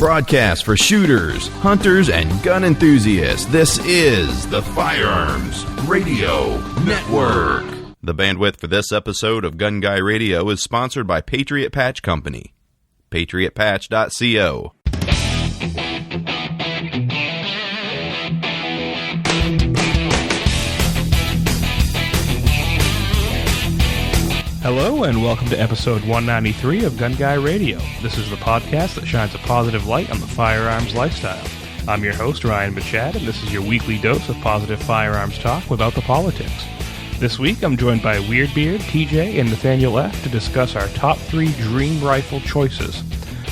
broadcast for shooters, hunters, and gun enthusiasts. This is the Firearms Radio Network. The bandwidth for this episode of Gun Guy Radio is sponsored by Patriot Patch Company. PatriotPatch.co. Hello and welcome to episode 193 of Gun Guy Radio. This is the podcast that shines a positive light on the firearms lifestyle. I'm your host, Ryan Bachad, and this is your weekly dose of positive firearms talk without the politics. This week, I'm joined by Weirdbeard, TJ, and Nathaniel F. to discuss our top 3 dream rifle choices.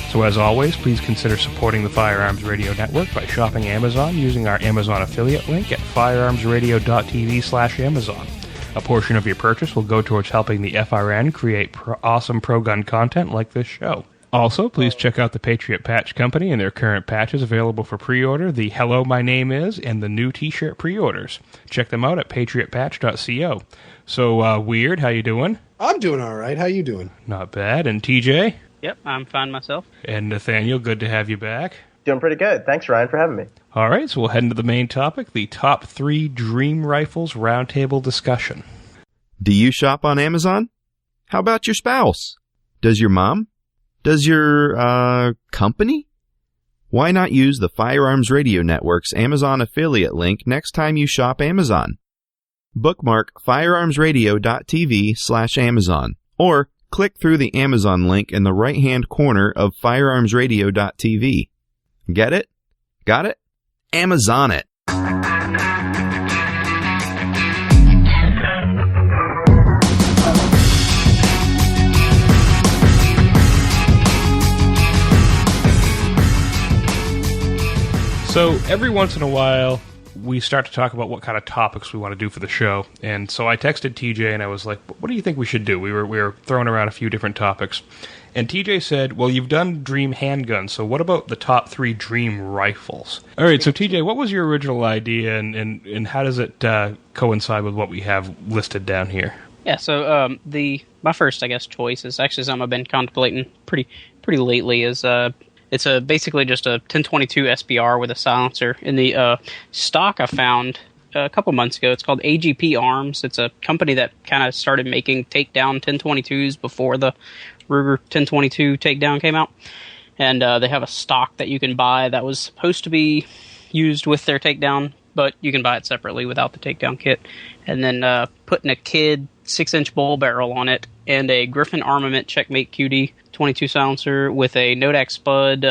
So as always, please consider supporting the Firearms Radio Network by shopping Amazon using our Amazon affiliate link at firearmsradio.tv/Amazon. A portion of your purchase will go towards helping the FRN create awesome pro-gun content like this show. Also, please check out the Patriot Patch Company and their current patches available for pre-order, the Hello, My Name Is, and the new t-shirt pre-orders. Check them out at patriotpatch.co. So, Weird, how you doing? I'm doing all right. How you doing? Not bad. And TJ? Yep, I'm fine myself. And Nathaniel, good to have you back. Doing pretty good. Thanks, Ryan, for having me. All right, so we'll head into the main topic, the top 3 dream rifles roundtable discussion. Do you shop on Amazon? How about your spouse? Does your mom? Does your, company? Why not use the Firearms Radio Network's Amazon affiliate link next time you shop Amazon? Bookmark firearmsradio.tv/Amazon or click through the Amazon link in the right-hand corner of firearmsradio.tv. Get it? Got it? Amazon it. So every once in a while, we start to talk about what kind of topics we want to do for the show. And so I texted TJ and I was like, what do you think we should do? We were throwing around a few different topics. And TJ said, well, you've done dream handguns, so what about the top 3 dream rifles? All right, so TJ, what was your original idea and how does it coincide with what we have listed down here? Yeah, so my first, I guess, choice is actually something I've been contemplating pretty lately is it's basically just a 1022 SBR with a silencer. In the stock I found a couple months ago, it's called AGP Arms. It's a company that kind of started making takedown 1022s before the Ruger 1022 takedown came out. And they have a stock that you can buy that was supposed to be used with their takedown, but you can buy it separately without the takedown kit. And then putting a Kid 6-inch bull barrel on it and a Griffin Armament Checkmate QD 22 silencer with a Nodak Spud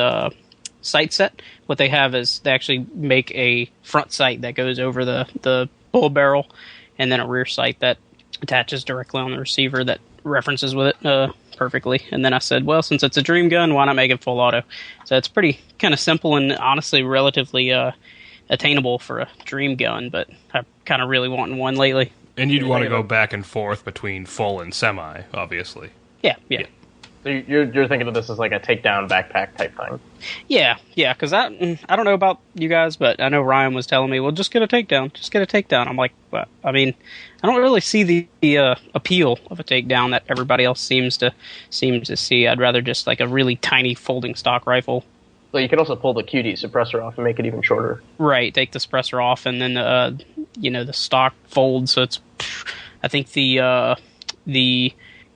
sight set. What they have is they actually make a front sight that goes over the bull barrel and then a rear sight that attaches directly on the receiver that references with it perfectly. And then I said, well, since it's a dream gun, why not make it full auto? So it's pretty kind of simple and honestly relatively attainable for a dream gun, but I'm kind of really wanting one lately. And you'd want to go back and forth between full and semi, obviously. Yeah. So you're thinking of this as like a takedown backpack type thing? Yeah, because I don't know about you guys, but I know Ryan was telling me, well, just get a takedown. I'm like, well, I mean, I don't really see the appeal of a takedown that everybody else seems to see. I'd rather just like a really tiny folding stock rifle. So you can also pull the QD suppressor off and make it even shorter. Right, take the suppressor off, and then the stock folds. So it's, I think the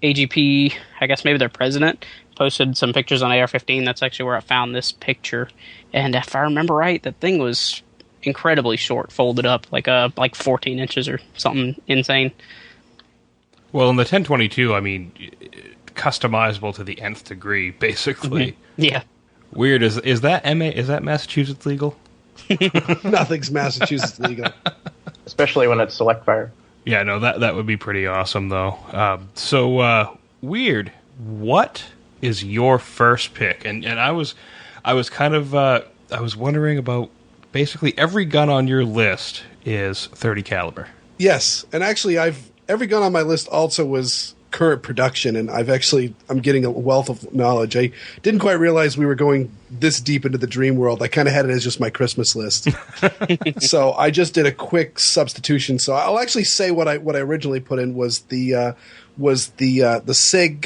AGP, I guess maybe their president, posted some pictures on AR-15. That's actually where I found this picture. And if I remember right, that thing was incredibly short, folded up, like 14 inches or something insane. Well, in the 1022, I mean, customizable to the nth degree, basically. Mm-hmm. Yeah. Weird. Is that Massachusetts legal? Nothing's Massachusetts legal. Especially when it's select fire. Yeah, no, that would be pretty awesome, though. Weird. What is your first pick? And I was kind of I was wondering about basically every gun on your list is 30 caliber. Yes, and actually, every gun on my list also was current production, and I'm getting a wealth of knowledge. I didn't quite realize we were going this deep into the dream world. I kind of had it as just my Christmas list. So I just did a quick substitution. So I'll actually say what I originally put in was the SIG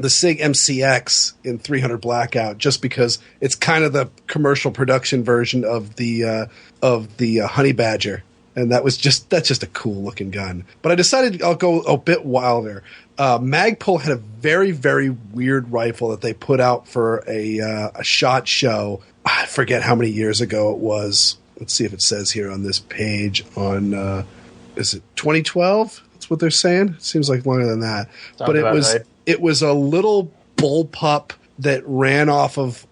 SIG MCX in 300 Blackout, just because it's kind of the commercial production version of the Honey Badger, and that's just a cool looking gun. But I decided I'll go a bit wilder. Magpul had a very, very weird rifle that they put out for a SHOT Show. I forget how many years ago it was. Let's see if it says here on this page. On is it 2012? That's what they're saying. It seems like longer than that. Sounds but it about was right. It was a little bullpup that ran off of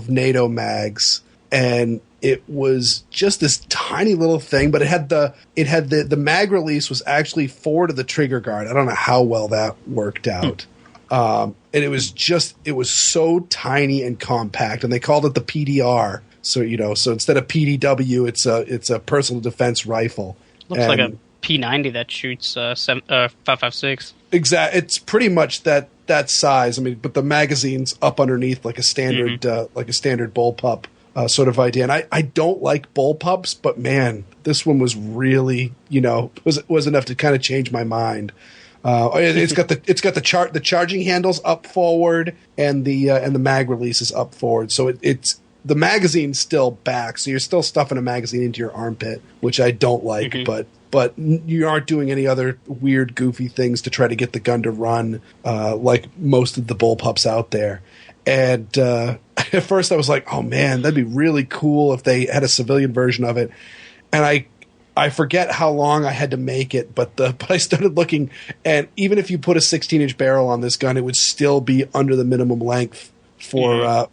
NATO mags, and it was just this tiny little thing. But it had the mag release was actually forward of the trigger guard. I don't know how well that worked out. And it was so tiny and compact, and they called it the PDR. So so instead of PDW, it's a personal defense rifle. Looks like a P90 that shoots 5.56. Exactly, it's pretty much that size. I mean, but the magazine's up underneath like a standard bullpup sort of idea. And I don't like bullpups, but man, this one was really was enough to kind of change my mind. It's got the charging handles up forward, and the mag release is up forward. So it's the magazine's still back, so you're still stuffing a magazine into your armpit, which I don't like. Mm-hmm. But you aren't doing any other weird, goofy things to try to get the gun to run like most of the bullpups out there. And at first I was like, oh man, that'd be really cool if they had a civilian version of it. And I forget how long I had to make it, but I started looking, and even if you put a 16-inch barrel on this gun, it would still be under the minimum length for a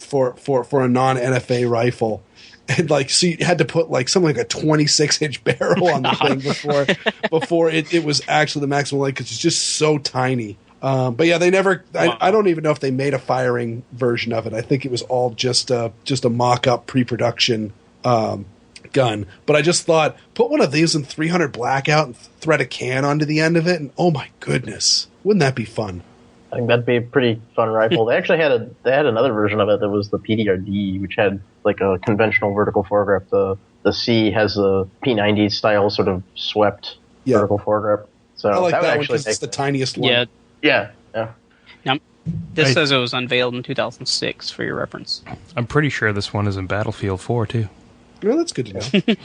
non-NFA rifle. And so you had to put something like a 26-inch barrel on the thing before it was actually the maximum length, because it's just so tiny. But yeah, they never. I don't even know if they made a firing version of it. I think it was all just a mock-up pre-production gun. But I just thought, put one of these in 300 Blackout and thread a can onto the end of it, and oh my goodness, wouldn't that be fun? I think that'd be a pretty fun rifle. They actually had another version of it that was the PDRD, which had like a conventional vertical foregrip. The C has a P90 style sort of swept vertical foregrip. So I like that one actually because it's the tiniest one. Yeah. Now, this says it was unveiled in 2006 for your reference. I'm pretty sure this one is in Battlefield 4 too. Well, that's good to know.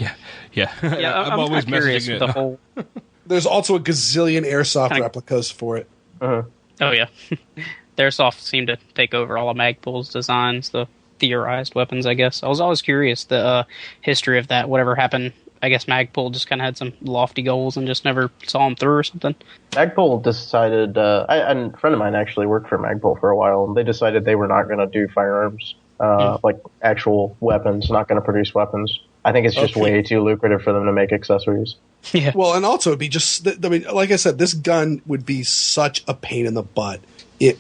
Yeah. I'm always curious with the whole. There's also a gazillion airsoft replicas for it. Uh-huh. Oh yeah, Airsoft seemed to take over all of Magpul's designs, the theorized weapons. I guess I was always curious the history of that. Whatever happened, I guess Magpul just kind of had some lofty goals and just never saw them through or something. Magpul decided. A friend of mine actually worked for Magpul for a while, and they decided they were not going to do firearms, like actual weapons. Not going to produce weapons. I think it's just way too lucrative for them to make accessories. Yeah. Well, and also it'd be just. I mean, like I said, this gun would be such a pain in the butt. If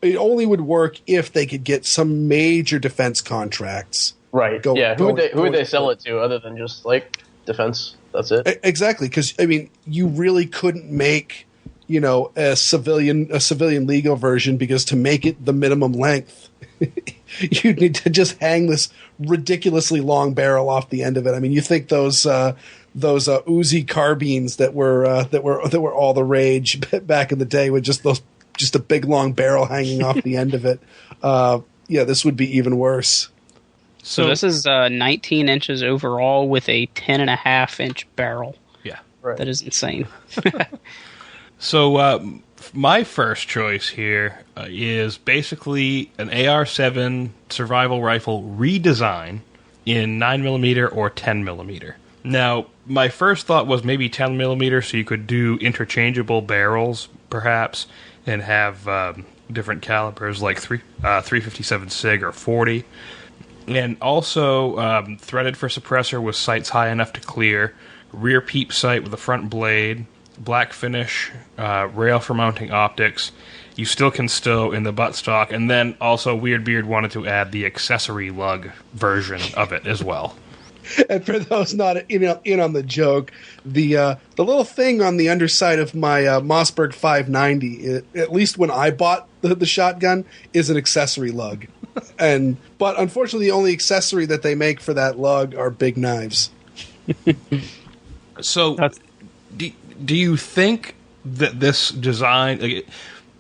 it only would work if they could get some major defense contracts. Right. Who would they sell it to other than just like defense? That's it. Exactly, because I mean, you really couldn't make a civilian legal version, because to make it the minimum length, you'd need to just hang this ridiculously long barrel off the end of it. I mean, you think those Uzi carbines that were all the rage back in the day with just a big long barrel hanging off the end of it. This would be even worse. So this is 19 inches overall with a 10.5-inch barrel. Yeah, right. That is insane. So my first choice here is basically an AR-7 survival rifle redesign in 9mm or 10mm. Now, my first thought was maybe 10mm, so you could do interchangeable barrels, perhaps, and have different calibers like 357 SIG or 40. And also threaded for suppressor with sights high enough to clear, rear peep sight with a front blade, black finish, rail for mounting optics. You still can stow in the buttstock, and then also Weirdbeard wanted to add the accessory lug version of it as well. And for those not in on the joke, the little thing on the underside of my Mossberg 590, at least when I bought the shotgun, is an accessory lug. But unfortunately, the only accessory that they make for that lug are big knives. So, do you think this design,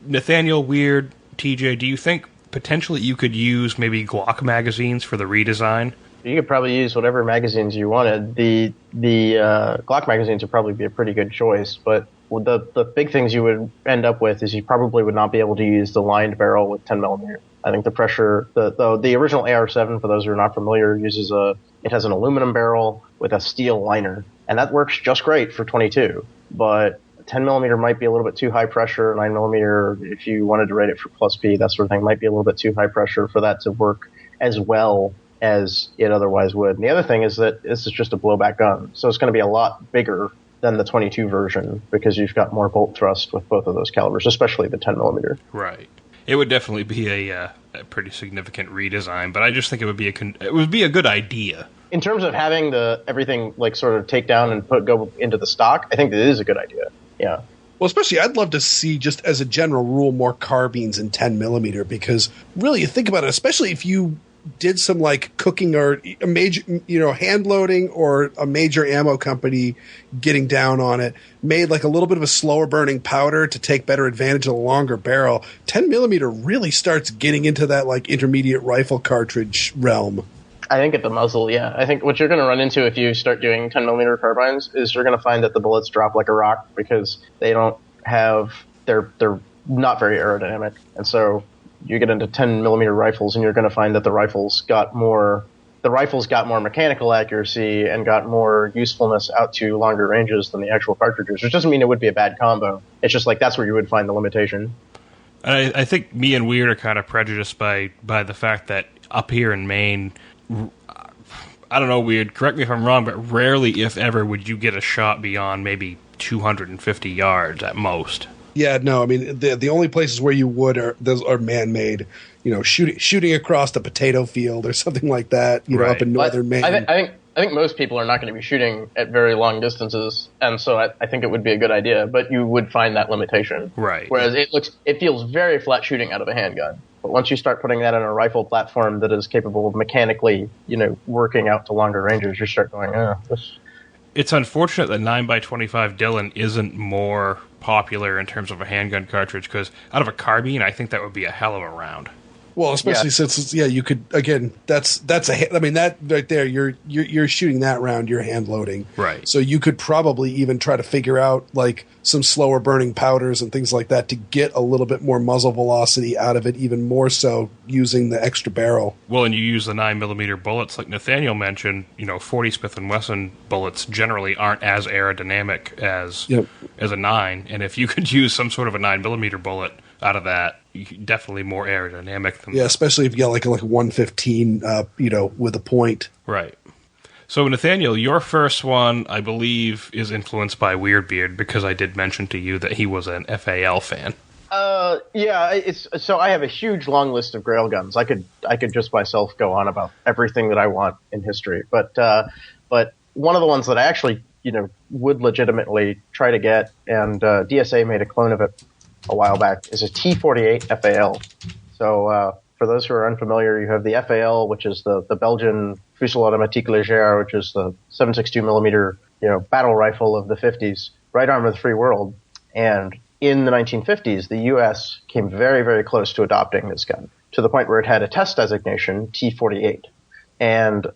Nathaniel, Weird, TJ, do you think potentially you could use maybe Glock magazines for the redesign? You could probably use whatever magazines you wanted. The Glock magazines would probably be a pretty good choice, but the big things you would end up with is you probably would not be able to use the lined barrel with 10 millimeter. I think the pressure, the original AR-7, for those who are not familiar, it has an aluminum barrel with a steel liner, and that works just great for 22. But 10 millimeter might be a little bit too high pressure. 9 millimeter, if you wanted to rate it for plus P, that sort of thing, might be a little bit too high pressure for that to work as well as it otherwise would. And the other thing is that this is just a blowback gun, so it's going to be a lot bigger than the 22 version because you've got more bolt thrust with both of those calibers, especially the 10 millimeter. Right. It would definitely be a pretty significant redesign, but I just think it would be a good idea. In terms of having everything like sort of take down and go into the stock, I think that is a good idea. Yeah. Well, especially I'd love to see, just as a general rule, more carbines in 10 millimeter, because really you think about it, especially if you did some like cooking or a major, hand loading, or a major ammo company getting down on it, made like a little bit of a slower burning powder to take better advantage of the longer barrel. 10 millimeter really starts getting into that like intermediate rifle cartridge realm. I think at the muzzle, yeah. I think what you're going to run into if you start doing 10 millimeter carbines is you're going to find that the bullets drop like a rock because they're not very aerodynamic. And so you get into 10 millimeter rifles and you're going to find that the rifles got more mechanical accuracy and got more usefulness out to longer ranges than the actual cartridges, which doesn't mean it would be a bad combo. It's just like that's where you would find the limitation. I think me and Weird are kind of prejudiced by the fact that up here in Maine, I don't know, Weird, correct me if I'm wrong, but rarely, if ever, would you get a shot beyond maybe 250 yards at most. Yeah, no, I mean, the only places where you would are man-made, shooting across the potato field or something like that, right. Up in northern Maine. I think most people are not going to be shooting at very long distances, and so I think it would be a good idea, but you would find that limitation. Right. Whereas it feels very flat shooting out of a handgun. But once you start putting that in a rifle platform that is capable of mechanically, working out to longer ranges, you start going, this. It's unfortunate that 9x25 Dillon isn't more popular in terms of a handgun cartridge, because out of a carbine, I think that would be a hell of a round. Well, especially since you could, again, that right there, you're shooting that round, you're hand loading. Right. So you could probably even try to figure out like some slower burning powders and things like that to get a little bit more muzzle velocity out of it, even more so using the extra barrel. Well, and you use the 9mm bullets, like Nathaniel mentioned, 40 Smith & Wesson bullets generally aren't as aerodynamic as a 9, and if you could use some sort of a 9mm bullet out of that, definitely more aerodynamic than that. Especially if you got like a 115 with a point. Right. So Nathaniel, your first one, I believe, is influenced by Weirdbeard, because I did mention to you that he was an FAL fan. So I have a huge long list of Grail guns. I could just myself go on about everything that I want in history, but one of the ones that I actually would legitimately try to get, and DSA made a clone of it a while back, is a T-48 FAL. So for those who are unfamiliar, you have the FAL, which is the Belgian Fusil Automatique Légère, which is the 7.62 millimeter battle rifle of the 50s, right arm of the free world. And in the 1950s, the U.S. came very, very close to adopting this gun, to the point where it had a test designation, T-48. And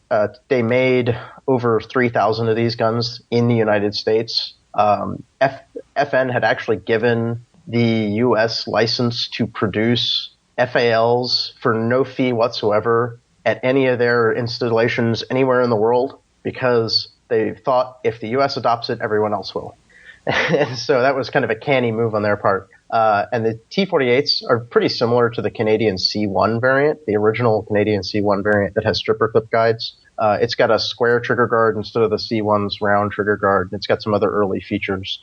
they made over 3,000 of these guns in the United States. FN had actually given the U.S. license to produce FALs for no fee whatsoever at any of their installations anywhere in the world, because they thought if the U.S. adopts it, everyone else will. And so that was kind of a canny move on their part. And the T-48s are pretty similar to the Canadian C1 variant, the original Canadian C1 variant that has stripper clip guides. It's got a square trigger guard instead of the C1's round trigger guard. It's got some other early features.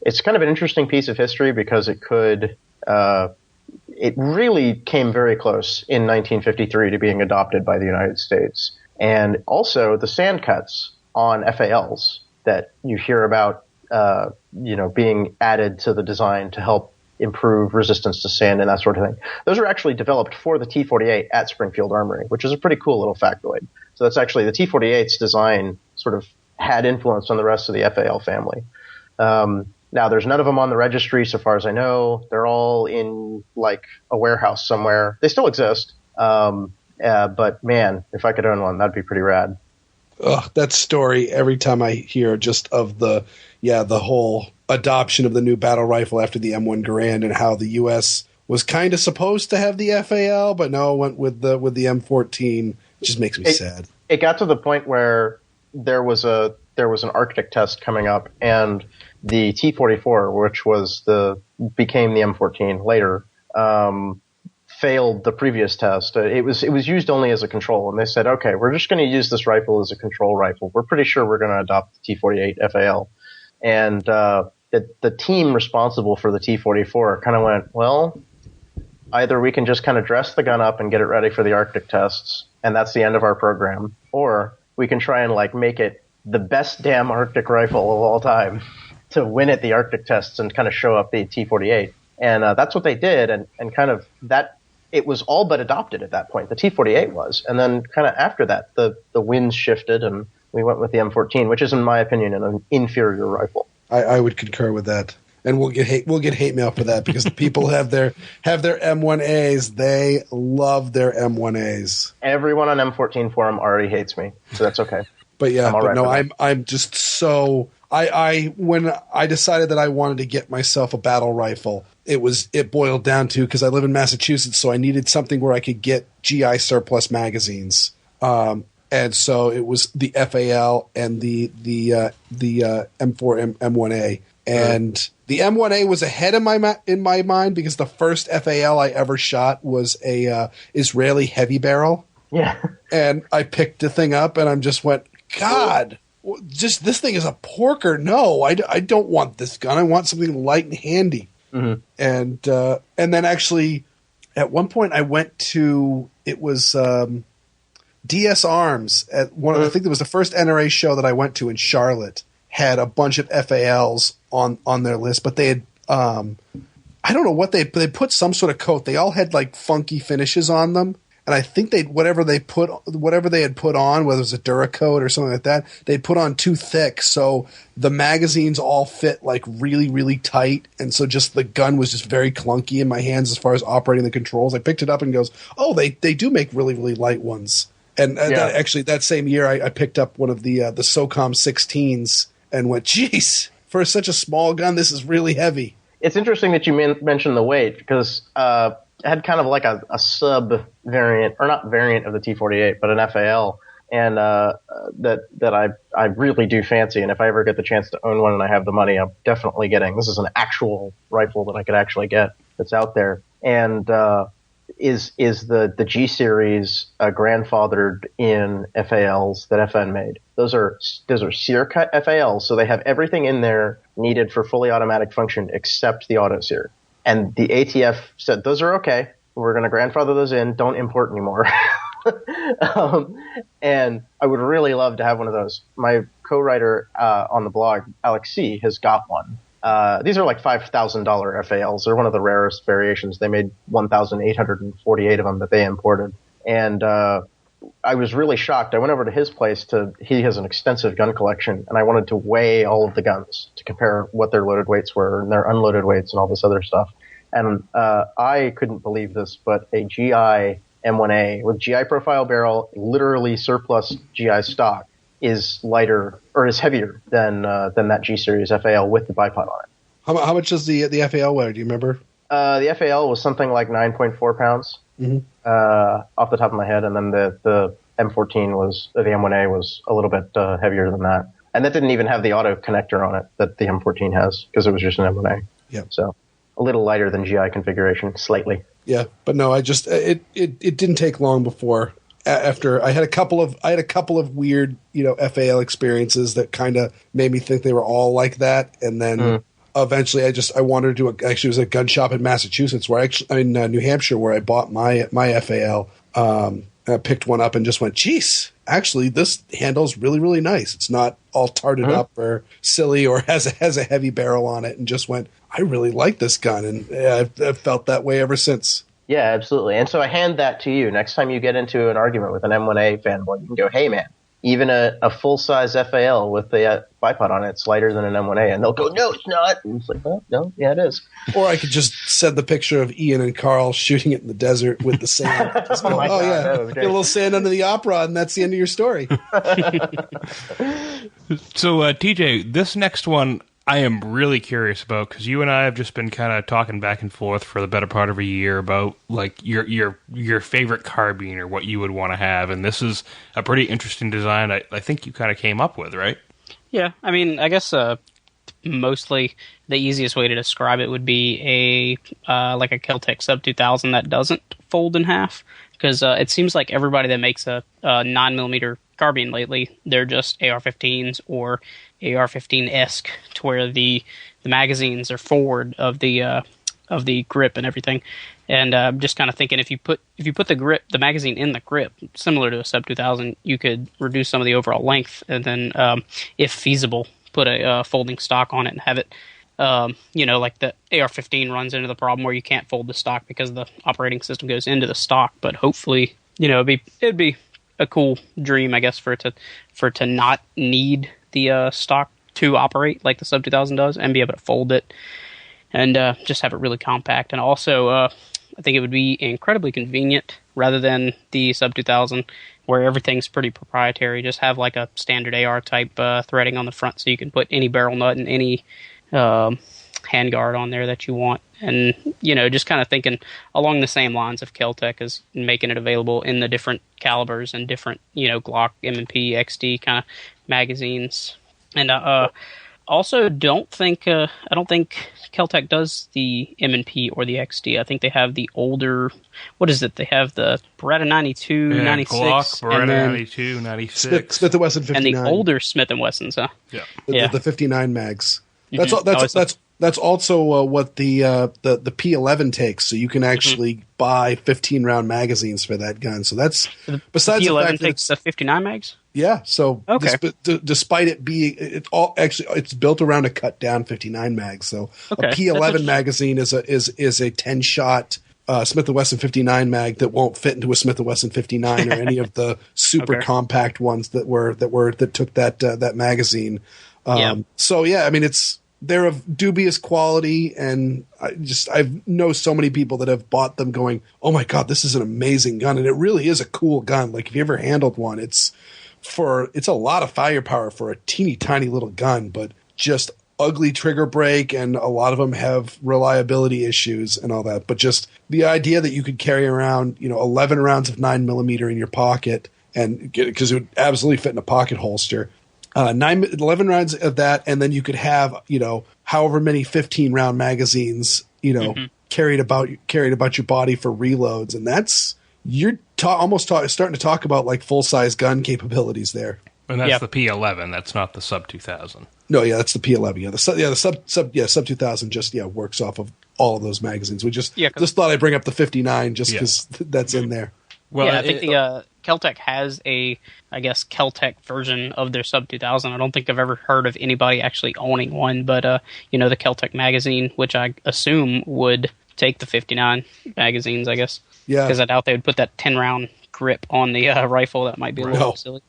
It's kind of an interesting piece of history because it really came very close in 1953 to being adopted by the United States. And also the sand cuts on FALs that you hear about, being added to the design to help improve resistance to sand and that sort of thing. Those are actually developed for the T-48 at Springfield Armory, which is a pretty cool little factoid. So that's actually the T-48's design sort of had influence on the rest of the FAL family. Now, there's none of them on the registry, so far as I know. They're all in, like, a warehouse somewhere. They still exist. But, man, if I could own one, that'd be pretty rad. Ugh, that story, every time I hear just of the whole adoption of the new battle rifle after the M1 Garand and how the U.S. was kind of supposed to have the FAL, but no, went with the M14, it just makes me sad. It got to the point where there was an Arctic test coming up, and the T-44, which became the M14 later, failed the previous test. It was used only as a control, and they said, okay, we're just going to use this rifle as a control rifle. We're pretty sure we're going to adopt the T-48 FAL. And the team responsible for the T-44 kind of went, well, either we can just kind of dress the gun up and get it ready for the Arctic tests, and that's the end of our program, or we can try and like make it the best damn Arctic rifle of all time to win at the Arctic tests and kind of show up the T-48. And that's what they did, and kind of that, it was all but adopted at that point. The T-48 was. And then kind of after that, the winds shifted, and we went with the M14, which is, in my opinion, an inferior rifle. I would concur with that. And we'll get hate mail for that, because the people have their M1As. They love their M1As. Everyone on M14 forum already hates me, so that's okay. But yeah, I'm just so when I decided that I wanted to get myself a battle rifle, it boiled down to, because I live in Massachusetts, so I needed something where I could get GI surplus magazines. And so it was the FAL and the M4 M1A. And the M1A was ahead in my mind, because the first FAL I ever shot was a Israeli heavy barrel. Yeah. And I picked the thing up, and I just went, God, just this thing is a porker. No, I don't want this gun. I want something light and handy. Mm-hmm. And then actually, at one point I went to, it was DS Arms at one. I think it was the first NRA show that I went to in Charlotte. Had a bunch of FALs on their list, but they had I don't know what they put some sort of coat. They all had like funky finishes on them. And I think whatever they had put on, whether it was a Duracoat or something like that, they'd put on too thick, so the magazines all fit like really, really tight, and so just the gun was just very clunky in my hands as far as operating the controls. I picked it up and goes, oh, they do make really, really light ones. And that same year, I picked up one of the SOCOM 16s and went, geez, for such a small gun, this is really heavy. It's interesting that you mentioned the weight, because it had kind of like a sub variant, or not variant of the T-48, but an FAL, and that I really do fancy. And if I ever get the chance to own one and I have the money, I'm definitely getting. This is an actual rifle that I could actually get that's out there. And is the G series grandfathered in FALs that FN made? Those are sear cut FALs, so they have everything in there needed for fully automatic function except the auto sear. And the ATF said, those are okay. We're going to grandfather those in. Don't import anymore. And I would really love to have one of those. My co-writer on the blog, Alex C., has got one. These are like $5,000 FALs. They're one of the rarest variations. They made 1,848 of them that they imported. And I was really shocked. I went over to his place he has an extensive gun collection, and I wanted to weigh all of the guns to compare what their loaded weights were and their unloaded weights and all this other stuff. And I couldn't believe this, but a GI M1A with GI profile barrel, literally surplus GI stock, is lighter or is heavier than that G series FAL with the bipod on it. How much does the FAL weigh? Do you remember? The FAL was something like 9.4 pounds. Mm-hmm. Off the top of my head, and then the M14 the M1A was a little bit heavier than that, and that didn't even have the auto connector on it that the M14 has, because it was just an M1A. Yeah, so a little lighter than GI configuration, slightly. Yeah, but no, I just it didn't take long before after I had a couple of weird FAL experiences that kind of made me think they were all like that, and then. Eventually, I wanted to do actually it was a gun shop in Massachusetts New Hampshire, where I bought my FAL. I picked one up and just went, geez, actually this handle's really, really nice. It's not all tarted up or silly or has a heavy barrel on it, and just went, I really like this gun, and I've felt that way ever since. Yeah, absolutely. And so I hand that to you. Next time you get into an argument with an M1A fanboy, you can go, hey man, even a full-size FAL with a bipod on it's lighter than an M1A, and they'll go, no, it's not. And it's like, well, no, yeah, it is. Or I could just send the picture of Ian and Carl shooting it in the desert with the sand. Just go, my God, that was get great. a little sand under the op rod, and that's the end of your story. So, TJ, this next one I am really curious about, because you and I have just been kind of talking back and forth for the better part of a year about like your favorite carbine or what you would want to have, and this is a pretty interesting design. I think you kind of came up with, right? Yeah, I mean, I guess mostly the easiest way to describe it would be like a Kel-Tec Sub 2000 that doesn't fold in half, because it seems like everybody that makes a 9mm carbine lately, they're just AR-15s or AR-15-esque, to where the magazines are forward of the grip and everything. And I'm just kind of thinking, if you put the magazine in the grip, similar to a Sub 2000, you could reduce some of the overall length, and then, if feasible, put a folding stock on it and have it. Like the AR-15 runs into the problem where you can't fold the stock because the operating system goes into the stock. But hopefully, it'd be a cool dream, I guess, for it to not need the stock to operate like the Sub 2000 does, and be able to fold it and just have it really compact. And also, I think it would be incredibly convenient rather than the Sub 2000, where everything's pretty proprietary. Just have like a standard AR type threading on the front, so you can put any barrel nut and any handguard on there that you want. And, just kind of thinking along the same lines of Kel-Tec, is making it available in the different calibers and different, Glock, M&P, XD kind of magazines. And also don't think I don't think Kel-Tec does the M&P or the XD. I think they have the older, what is it? They have the Beretta 92, 96. Glock, Beretta and then 92, 96. Smith & Wesson 59. And the older Smith & Wessons, huh? Yeah. The 59 mags. Mm-hmm. That's also what the P11 takes. So you can actually buy 15-round magazines for that gun. So that's besides the P11 the fact that takes the 59 mags. Yeah. So okay. Despite it being it's built around a cut down 59 mag. So okay. A P11 magazine is a 10-shot Smith & Wesson 59 mag that won't fit into a Smith & Wesson 59 or any of the super compact ones that took that magazine. So yeah, I mean they're of dubious quality, and I know so many people that have bought them going, oh my God, this is an amazing gun. And it really is a cool gun. Like if you ever handled one, it's a lot of firepower for a teeny tiny little gun, but just ugly trigger break, and a lot of them have reliability issues and all that. But just the idea that you could carry around, 11 rounds of 9mm in your pocket, and because it would absolutely fit in a pocket holster. 11 rounds of that, and then you could have, however many 15-round magazines, carried about your body for reloads, and that's you're starting to talk about like full-size gun capabilities there. And that's the P11. That's not the Sub 2000. No, yeah, that's the P11. Yeah, the Sub 2000 just works off of all of those magazines. We just thought I'd bring up the 59 just because that's in there. Well, I think the Kel-Tec has a, I guess, Kel-Tec version of their Sub 2000. I don't think I've ever heard of anybody actually owning one, but, the Kel-Tec magazine, which I assume would take the 59 magazines, I guess. Yeah. Because I doubt they would put that 10-round grip on the rifle. That might be a little silly.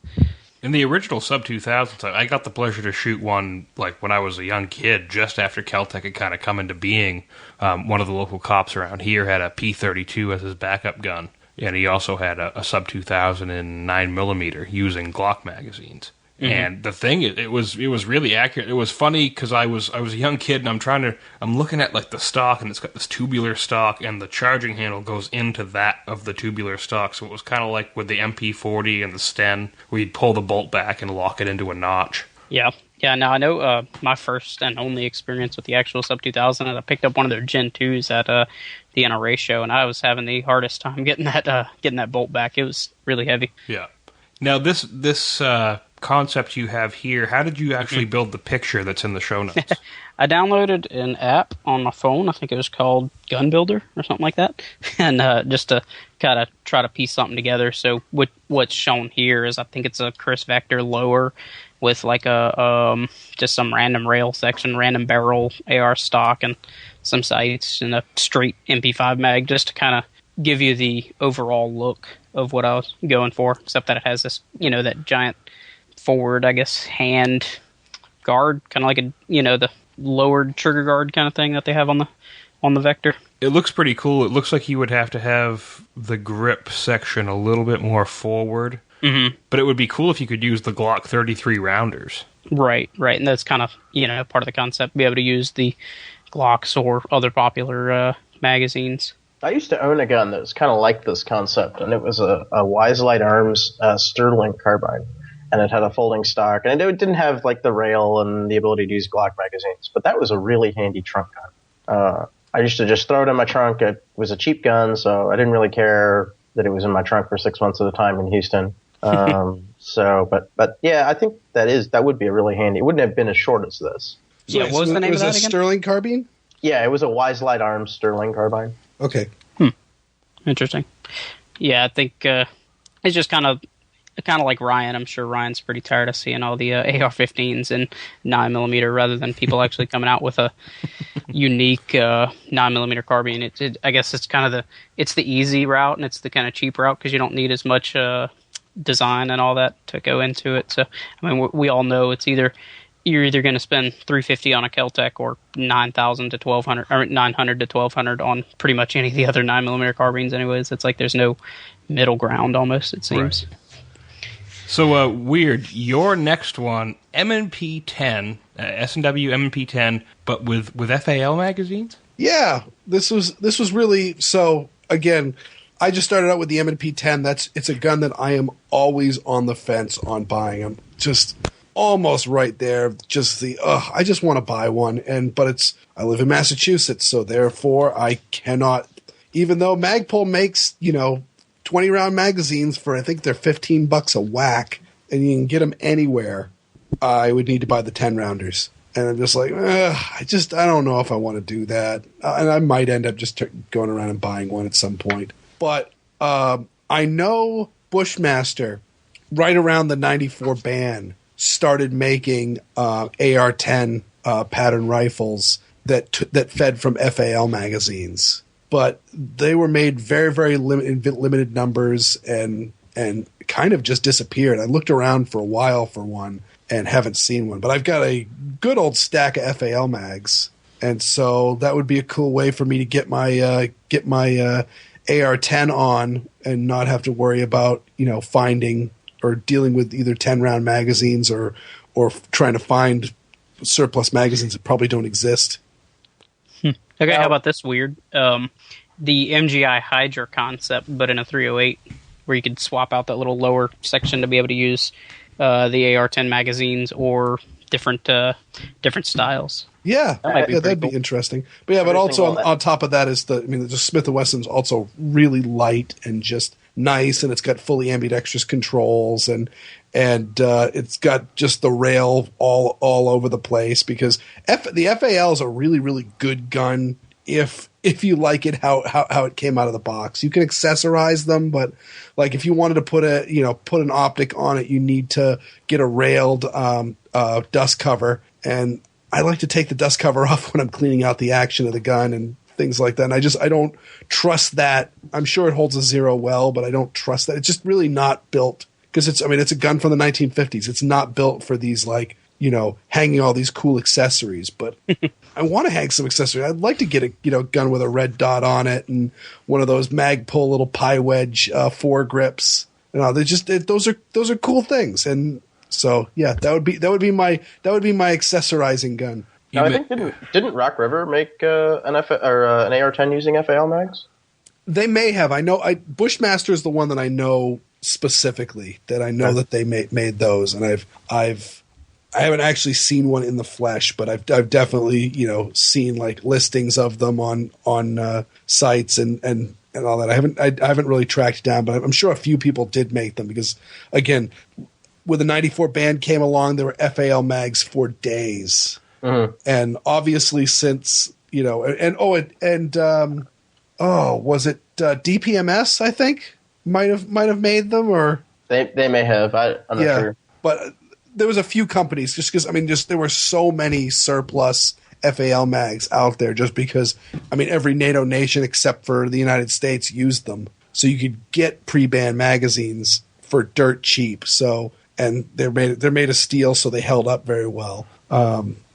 In the original Sub 2000, I got the pleasure to shoot one like when I was a young kid, just after Kel-Tec had kind of come into being. One of the local cops around here had a P32 as his backup gun. And he also had a Sub 2000 in 9mm using Glock magazines. Mm-hmm. And the thing, it was really accurate. It was funny because I was a young kid, and I'm looking at like the stock, and it's got this tubular stock, and the charging handle goes into that of the tubular stock. So it was kind of like with the MP40 and the Sten, where you'd pull the bolt back and lock it into a notch. Yeah. Yeah, now I know my first and only experience with the actual Sub 2000 is I picked up one of their Gen 2s at the NRA show, and I was having the hardest time getting that bolt back. It was really heavy. Yeah. Now this concept you have here, how did you actually build the picture that's in the show notes? I downloaded an app on my phone. I think it was called Gun Builder or something like that, and just to kind of try to piece something together. So what's shown here is I think it's a Chris Vector lower with like a just some random rail section, random barrel AR stock, and some sights, and a straight MP5 mag, just to kind of give you the overall look of what I was going for, except that it has this, that giant forward, I guess, hand guard, kind of like the lowered trigger guard kind of thing that they have on the Vector. It looks pretty cool. It looks like you would have to have the grip section a little bit more forward. Mm-hmm. But it would be cool if you could use the Glock 33 rounders. Right. And that's kind of, part of the concept, be able to use the Glocks or other popular magazines. I used to own a gun that was kind of like this concept, and it was a Wiselight Arms Sterling carbine. And it had a folding stock, and it didn't have like the rail and the ability to use Glock magazines. But that was a really handy trunk gun. I used to just throw it in my trunk. It was a cheap gun, so I didn't really care that it was in my trunk for 6 months at a time in Houston. But yeah, I think that would be a really handy. It wouldn't have been as short as this. So what was the name of that again? Was it Sterling carbine? Yeah, it was a Wiselight Arms Sterling carbine. Okay. Interesting. Yeah, I think it's just kind of like Ryan. I'm sure Ryan's pretty tired of seeing all the AR-15s and 9mm rather than people actually coming out with a unique 9mm carbine. I guess it's kind of the easy route, and it's the kind of cheap route because you don't need as much design and all that to go into it. So, I mean, we all know you're either going to spend $350 on a Kel-Tec or $9,000 to $1,200 or $900 to $1,200 on pretty much any of the other 9mm carbines. Anyways, it's like there's no middle ground almost. It seems. Right. So, Weird, your next one, M&P 10, S&W M&P 10, but with FAL magazines? Yeah, this was really, so again, I just started out with the M&P 10. It's a gun that I am always on the fence on buying. I'm just almost right there. Just I just want to buy one, but I live in Massachusetts, so therefore I cannot, even though Magpul makes, 20-round magazines for, I think they're $15 a whack, and you can get them anywhere, I would need to buy the 10-rounders. And I'm just like, I don't know if I want to do that. And I might end up just going around and buying one at some point. But I know Bushmaster, right around the 94 ban, started making AR-10 pattern rifles that fed from FAL magazines. But they were made very, very limited numbers and kind of just disappeared. I looked around for a while for one and haven't seen one. But I've got a good old stack of FAL mags, and so that would be a cool way for me to get my AR-10 on and not have to worry about finding or dealing with either 10-round magazines or trying to find surplus magazines that probably don't exist. Okay, how about this weird? The MGI Hydra concept, but in a 308, where you could swap out that little lower section to be able to use the AR-10 magazines or different styles. Yeah, that'd be interesting. But yeah, but also on top of that is the Smith & Wesson's also really light and just nice, and it's got fully ambidextrous controls, and it's got just the rail all over the place, because the FAL is a really, really good gun if you like it how it came out of the box. You can accessorize them, but like if you wanted to put an optic on it, you need to get a railed dust cover, and I like to take the dust cover off when I'm cleaning out the action of the gun and things like that. And I don't trust that. I'm sure it holds a 0 well, but I don't trust that. It's just really not built, because it's a gun from the 1950s. It's not built for these hanging all these cool accessories, but I want to hang some accessories. I'd like to get a gun with a red dot on it and one of those Magpul little pie wedge foregrips. Those are cool things. And so yeah, that would be my accessorizing gun. Now, I think didn't Rock River make an AR-10 using FAL mags? They may have. I know Bushmaster is the one that I know specifically, that I know that they made those, and I haven't actually seen one in the flesh, but I've definitely seen like listings of them on sites and all that. I haven't really tracked down, but I'm sure a few people did make them, because again, when the 94 ban came along, there were FAL mags for days. Mm-hmm. And obviously since was it DPMS, I think might have made them, or they may have. I'm not sure, but there was a few companies, just because there were so many surplus FAL mags out there, just because every NATO nation except for the United States used them. so you could get pre-band magazines for dirt cheap. So, and they're made of steel, so they held up very well.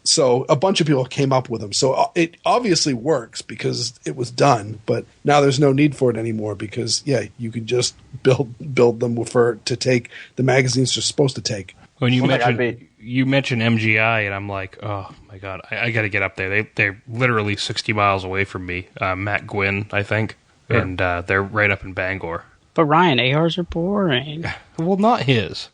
So a bunch of people came up with them. So it obviously works because it was done, but now there's no need for it anymore because, you can just build them to take the magazines you're supposed to take. When you mentioned MGI, and I'm like, oh my God, I got to get up there. They're literally 60 miles away from me. Matt Gwynn, I think, and they're right up in Bangor. But Ryan, ARs are boring. Well, not his.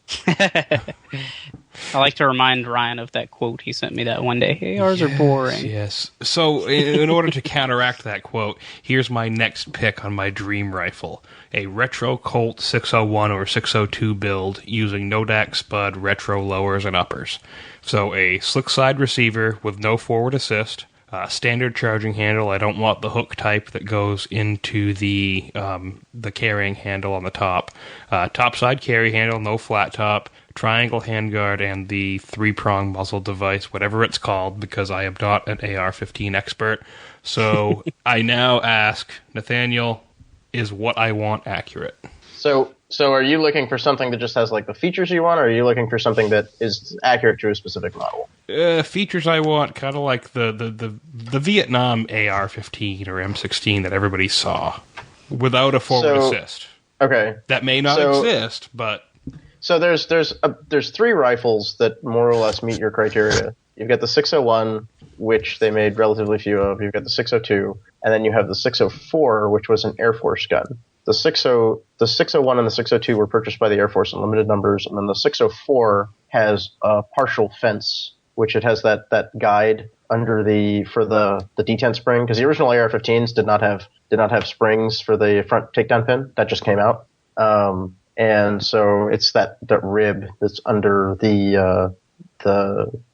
I like to remind Ryan of that quote he sent me that one day. ARs are boring. Yes. So in order to counteract that quote, here's my next pick on my dream rifle. A retro Colt 601 or 602 build using Nodak Spud retro lowers and uppers. So a slick side receiver with no forward assist. Standard charging handle. I don't want the hook type that goes into the carrying handle on the top. Top side carry handle, no flat top. Triangle handguard and the 3-prong muzzle device, whatever it's called, because I am not an AR-15 expert. So I now ask, Nathaniel, is what I want accurate? So are you looking for something that just has like the features you want, or are you looking for something that is accurate to a specific model? Features I want, kind of like the Vietnam AR-15 or M16 that everybody saw, without a forward assist. Okay, that may not exist, but so there's 3 rifles that more or less meet your criteria. You've got the 601, which they made relatively few of. You've got the 602, and then you have the 604, which was an Air Force gun. The 601 and the 602 were purchased by the Air Force in limited numbers, and then the 604 has a partial fence, which it has that guide under for the detent spring, because the original AR-15s did not have springs for the front takedown pin. That just came out, and so it's that rib that's under the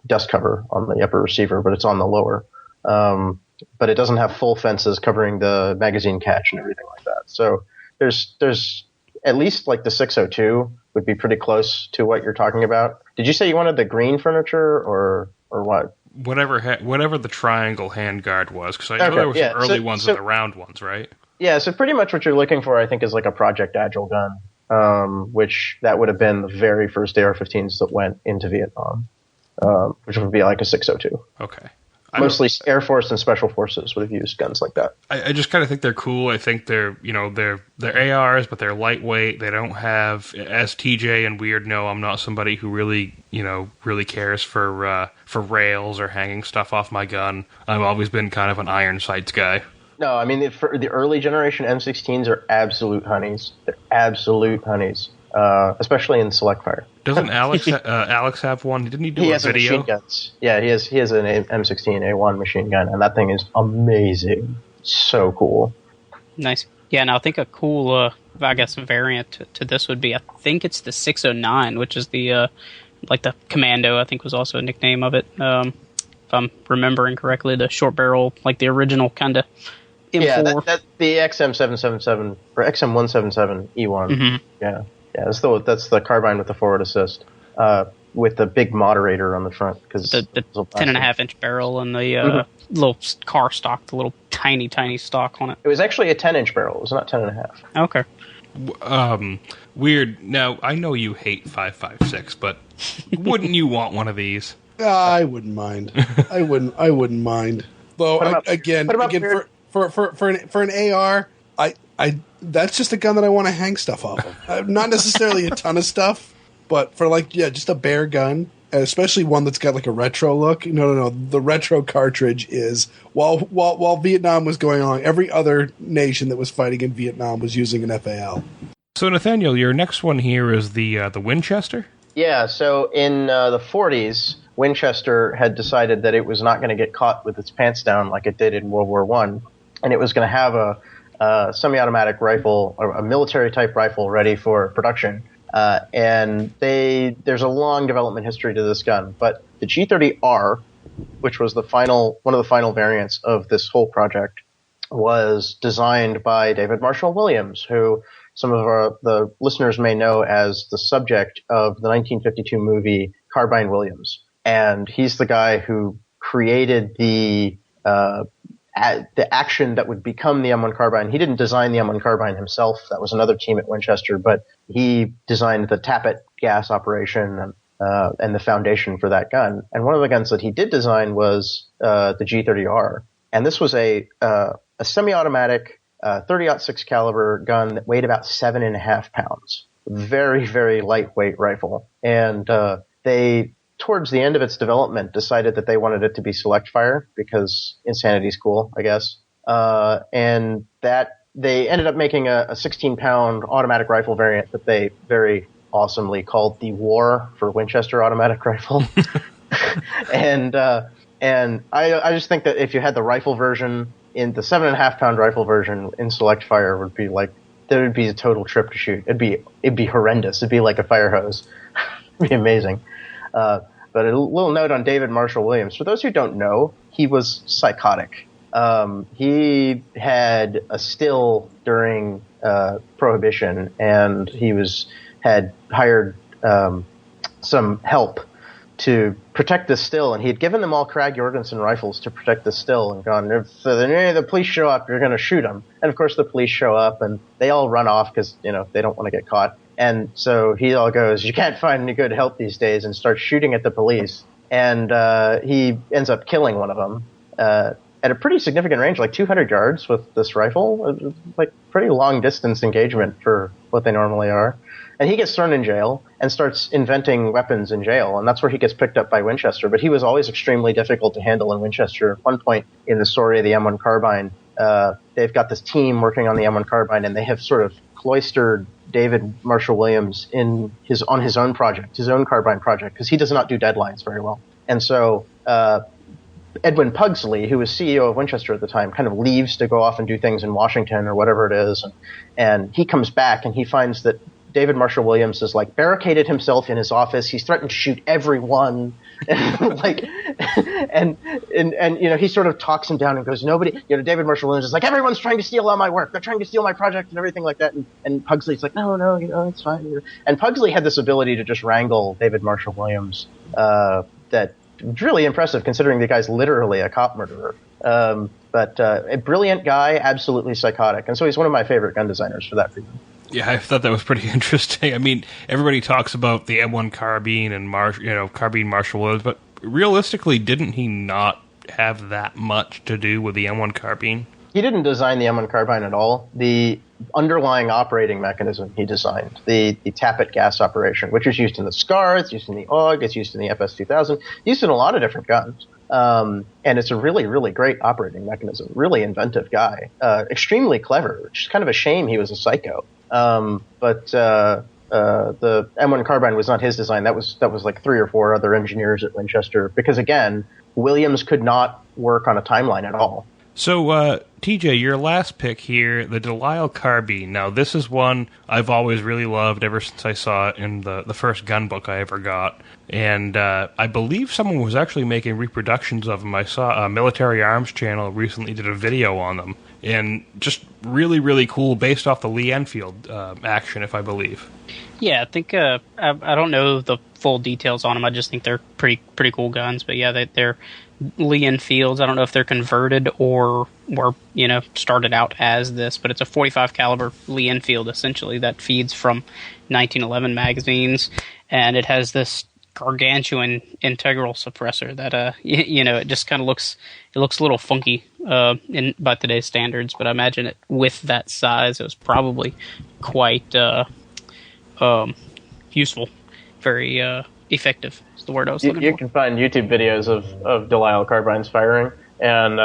dust cover on the upper receiver, but it's on the lower. But it doesn't have full fences covering the magazine catch and everything like that. So there's at least like the 602 would be pretty close to what you're talking about. Did you say you wanted the green furniture or what? Whatever the triangle handguard was, because I know there were some early ones and the round ones, right? Yeah, so pretty much what you're looking for, I think, is like a Project Agile gun, which that would have been the very first AR-15s that went into Vietnam, which would be like a 602. Okay. Mostly Air Force and Special Forces would have used guns like that. I just kind of think they're cool. I think they're ARs, but they're lightweight. They don't have, as TJ and Weird know, I'm not somebody who really cares for rails or hanging stuff off my gun. I've always been kind of an iron sights guy. No, I mean, the early generation M16s are absolute honeys. They're absolute honeys, especially in select fire. Doesn't Alex have one? Didn't he do a video? Machine guns. Yeah, he has an M16A1 machine gun, and that thing is amazing. So cool. Nice. Yeah, and I think a cool, variant to this would be, I think it's the 609, which is the the Commando, I think was also a nickname of it. If I'm remembering correctly, the short barrel, like the original kind of M4. Yeah, that's the XM777 or XM177E1. Mm-hmm. Yeah. Yeah, that's the carbine with the forward assist, with the big moderator on the front. Cause the 10.5-inch barrel and the little car stock, the little tiny stock on it. It was actually a 10-inch barrel. It was not 10.5. Okay. Weird. Now, I know you hate 5.56, but wouldn't you want one of these? I wouldn't mind. I wouldn't mind. Though, for an AR, I that's just a gun that I want to hang stuff off of. Not necessarily a ton of stuff, but for just a bare gun, and especially one that's got like a retro look. No. The retro cartridge is while Vietnam was going on, every other nation that was fighting in Vietnam was using an FAL. So Nathaniel, your next one here is the Winchester? Yeah, so in the 40s, Winchester had decided that it was not going to get caught with its pants down like it did in World War I, and it was going to have a semi-automatic rifle, or a military-type rifle ready for production. And there's a long development history to this gun. But the G30R, which was one of the final variants of this whole project, was designed by David Marshall Williams, who some of the listeners may know as the subject of the 1952 movie Carbine Williams. And he's the guy who created the the action that would become the M1 carbine. He didn't design the M1 carbine himself. That was another team at Winchester, but he designed the tappet gas operation and the foundation for that gun. And one of the guns that he did design was the G30R. And this was a semi-automatic 30-06 caliber gun that weighed about 7.5 pounds. Very, very lightweight rifle. And they, towards the end of its development, decided that they wanted it to be select fire because insanity's cool, I guess. And that they ended up making a 16-pound automatic rifle variant that they very awesomely called the War for Winchester automatic rifle. And I just think that if you had the rifle version in the 7.5 pound rifle version in select fire would be like, that would be a total trip to shoot. It'd be horrendous. It'd be like a fire hose. It'd be amazing. But a little note on David Marshall Williams. For those who don't know, he was psychotic. He had a still during Prohibition, and he had hired some help to protect the still, and he had given them all Krag Jorgensen rifles to protect the still, and gone, if the police show up, you're going to shoot them. And of course the police show up, and they all run off because, they don't want to get caught. And so he all goes, you can't find any good help these days, and starts shooting at the police. And he ends up killing one of them at a pretty significant range, like 200 yards with this rifle. Like pretty long distance engagement for what they normally are. And he gets thrown in jail and starts inventing weapons in jail. And that's where he gets picked up by Winchester. But he was always extremely difficult to handle in Winchester. At one point in the story of the M1 carbine, they've got this team working on the M1 carbine, and they have sort of cloistered David Marshall Williams on his own project, his own carbine project, because he does not do deadlines very well. And so Edwin Pugsley, who was CEO of Winchester at the time, kind of leaves to go off and do things in Washington or whatever it is. And he comes back and he finds that David Marshall Williams has like barricaded himself in his office. He's threatened to shoot everyone. and he sort of talks him down and goes, nobody, David Marshall Williams is like, everyone's trying to steal all my work. They're trying to steal my project and everything like that. And Pugsley's like, no, it's fine. And Pugsley had this ability to just wrangle David Marshall Williams, that was really impressive considering the guy's literally a cop murderer. But a brilliant guy, absolutely psychotic. And so he's one of my favorite gun designers for that reason. Yeah, I thought that was pretty interesting. I mean, everybody talks about the M1 carbine and carbine Marshall Williams, but realistically, didn't he not have that much to do with the M1 carbine? He didn't design the M1 carbine at all. The underlying operating mechanism he designed, the tappet gas operation, which is used in the SCAR, it's used in the AUG, it's used in the FS2000, used in a lot of different guns. And it's a really, really great operating mechanism. Really inventive guy. Extremely clever, which is kind of a shame he was a psycho. But the M1 carbine was not his design. That was like 3 or 4 other engineers at Winchester. Because again, Williams could not work on a timeline at all. So, TJ, your last pick here, the Delisle carbine. Now, this is one I've always really loved ever since I saw it in the first gun book I ever got. And I believe someone was actually making reproductions of them. I saw a Military Arms channel recently did a video on them. And just really, really cool based off the Lee Enfield action, if I believe. Yeah, I think I don't know the full details on them. I just think they're pretty cool guns. But yeah, they're Lee Enfields. I don't know if they're converted or were started out as this, but it's a .45 caliber Lee Enfield essentially that feeds from 1911 magazines, and it has this gargantuan integral suppressor that it just kind of looks a little funky by today's standards, but I imagine it with that size it was probably quite useful, very effective is the word I was looking for. You can find YouTube videos of Delisle carbines firing, and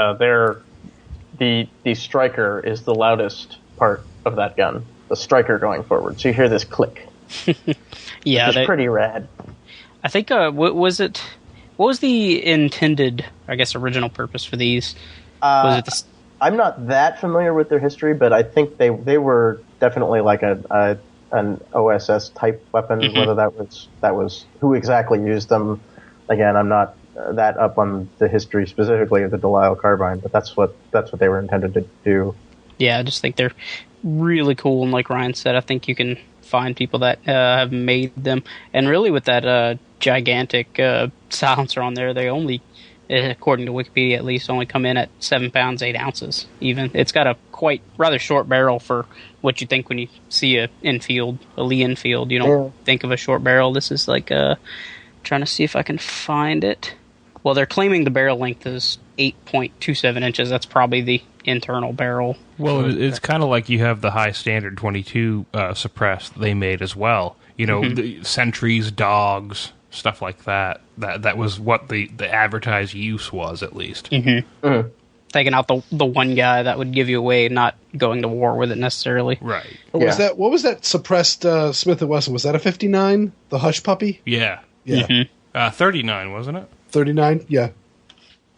the striker is the loudest part of that gun, the striker going forward, so you hear this click. Yeah, which is pretty rad. I think what was the intended, I guess, original purpose for these? Was it I'm not that familiar with their history, but I think they were definitely like an OSS type weapon. Mm-hmm. Whether that was who exactly used them, again, I'm not that up on the history specifically of the Delisle carbine, but that's what they were intended to do. Yeah, I just think they're really cool, and like Ryan said, I think you can find people that have made them, and really with that gigantic silencer on there, they only according to Wikipedia at least, only come in at 7 pounds 8 ounces. Even it's got a quite rather short barrel for what you think when you see a Lee Enfield. You don't think of a short barrel. This is like trying to see if I can find it. Well, they're claiming the barrel length is 8.27 inches. That's probably the internal barrel. Well, it's kind of like you have the high standard 22 suppressed they made as well. You know, the sentries, dogs, stuff like that. That was what the advertised use was, at least. Taking out the one guy that would give you away, not going to war with it necessarily. Right. What was that suppressed Smith & Wesson? Was that a 59? The Hush Puppy? Yeah. 39, wasn't it? 39? Yeah.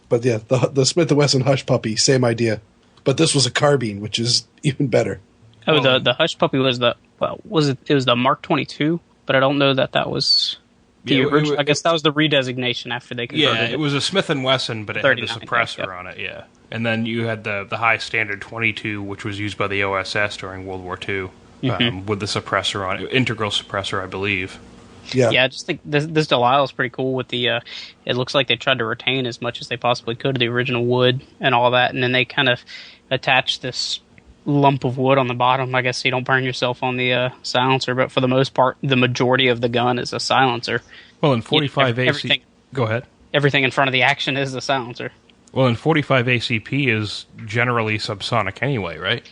But yeah, the Smith & Wesson Hush Puppy, same idea. But this was a carbine, which is even better. Oh, the Hush Puppy was it was the Mark 22, but I don't know that was the original. I guess that was the redesignation after they converted it. Yeah, it was a Smith & Wesson, but it had the suppressor on it, yeah. And then you had the high standard 22, which was used by the OSS during World War II, with the suppressor on it, integral suppressor, I believe. Yeah, I just think this Delisle is pretty cool with the, it looks like they tried to retain as much as they possibly could of the original wood and all that, and then they kind of attached this lump of wood on the bottom, I guess, so you don't burn yourself on the silencer, but for the most part, the majority of the gun is a silencer. Well, in 45 AC... Go ahead. Everything in front of the action is a silencer. Well, in 45 ACP is generally subsonic anyway, right?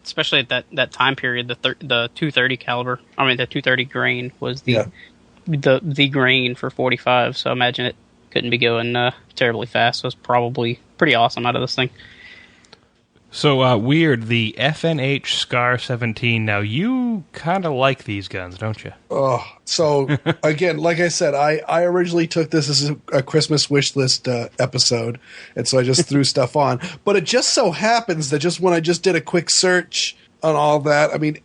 Especially at that time period, the 230 caliber, the 230 grain was the grain for 45, so I imagine it couldn't be going terribly fast, so it's probably pretty awesome out of this thing. So, weird, the FNH Scar 17, now you kind of like these guns, don't you? Oh, so again, like I said, I originally took this as a Christmas wish list episode, and so I just threw stuff on. But it just so happens that just when I just did a quick search on all that, I mean,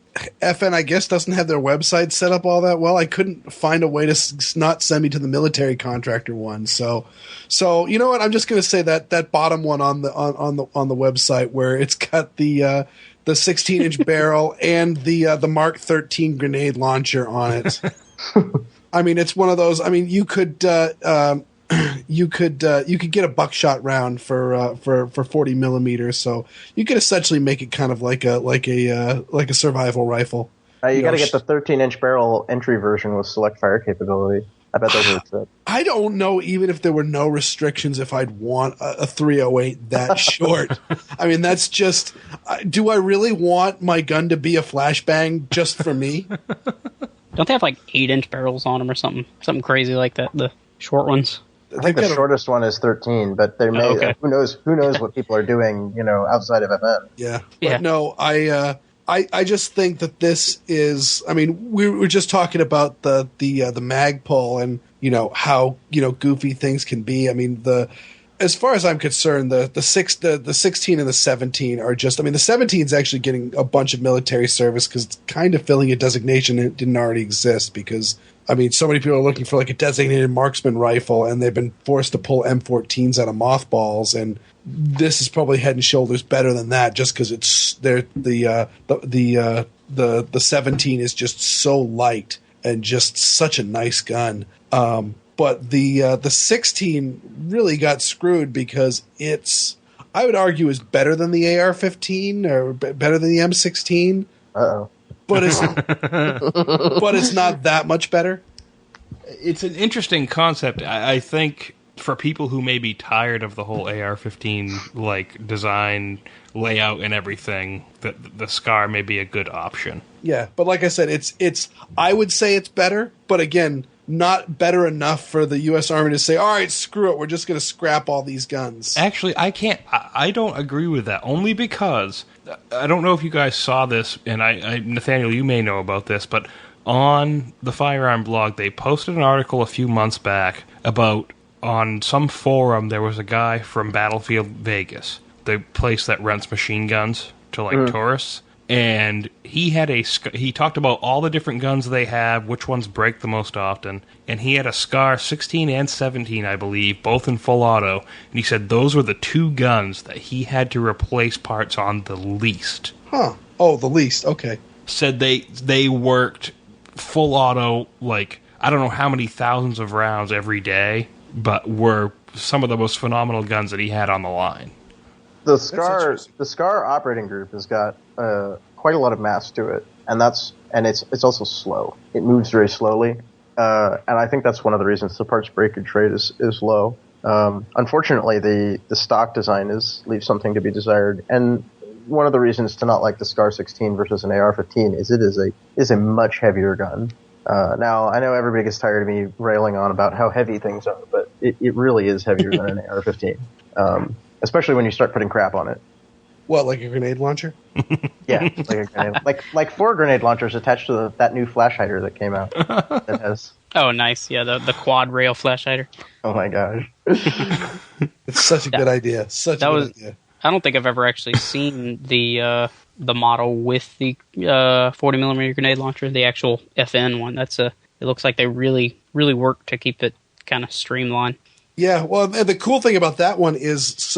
FN, I guess, doesn't have their website set up all that well. I couldn't find a way to not send me to the military contractor one. So you know what? I'm just going to say that bottom one on the website where it's got the 16-inch barrel and the Mark 13 grenade launcher on it. I mean, it's one of those. I mean, you could get a buckshot round for 40 millimeters, so you could essentially make it kind of like a survival rifle. You got to get the 13-inch barrel entry version with select fire capability. I bet those are good. I don't know even if there were no restrictions if I'd want a 308 that short. I mean, that's just. Do I really want my gun to be a flashbang just for me? Don't they have like 8-inch barrels on them or something crazy like that? The short ones. I think the shortest one is 13, but they may. Okay. Who knows what people are doing? Outside of FN. Yeah. But no, I just think that this is. I mean, we were just talking about the Magpul and how goofy things can be. I mean, as far as I'm concerned, the 16 and the 17 are just. I mean, the 17 is actually getting a bunch of military service because it's kind of filling a designation that didn't already exist because. I mean, so many people are looking for like a designated marksman rifle, and they've been forced to pull M14s out of mothballs. And this is probably head and shoulders better than that, just because it's the 17 is just so light and just such a nice gun. But the 16 really got screwed because it's, I would argue, is better than the AR-15 or better than the M16. Uh-oh. But it's not that much better. It's an interesting concept. I think for people who may be tired of the whole AR-15 like design, layout, and everything, the Scar may be a good option. Yeah, but like I said, it's. I would say it's better, but again, not better enough for the U.S. Army to say, "All right, screw it, we're just going to scrap all these guns." Actually, I don't agree with that. Only because. I don't know if you guys saw this, and Nathaniel, you may know about this, but on the Firearm blog, they posted an article a few months back about, on some forum, there was a guy from Battlefield Vegas, the place that rents machine guns to, tourists, and he talked about all the different guns they have, which ones break the most often, and he had a Scar 16 and 17, I believe, both in full auto, and he said those were the two guns that he had to replace parts on the least. Huh. Oh, the least. Okay. Said they worked full auto, like, I don't know how many thousands of rounds every day, but were some of the most phenomenal guns that he had on the line. The Scar operating group has got quite a lot of mass to it, and it's also slow. It moves very slowly, and I think that's one of the reasons the parts breakage rate is low. Unfortunately, the stock design leaves something to be desired, and one of the reasons to not like the Scar 16 versus an AR-15 is it is a much heavier gun. Now, I know everybody gets tired of me railing on about how heavy things are, but it really is heavier than an AR-15, especially when you start putting crap on it. What, like a grenade launcher? Yeah, like a grenade, like 4 grenade launchers attached to that new flash hider that came out. That has. Oh, nice. Yeah, the quad rail flash hider. Oh my gosh, it's such a good idea. Good idea. I don't think I've ever actually seen the model with the 40mm grenade launcher, the actual FN one. It looks like they really, really work to keep it kind of streamlined. Yeah, well, and the cool thing about that one is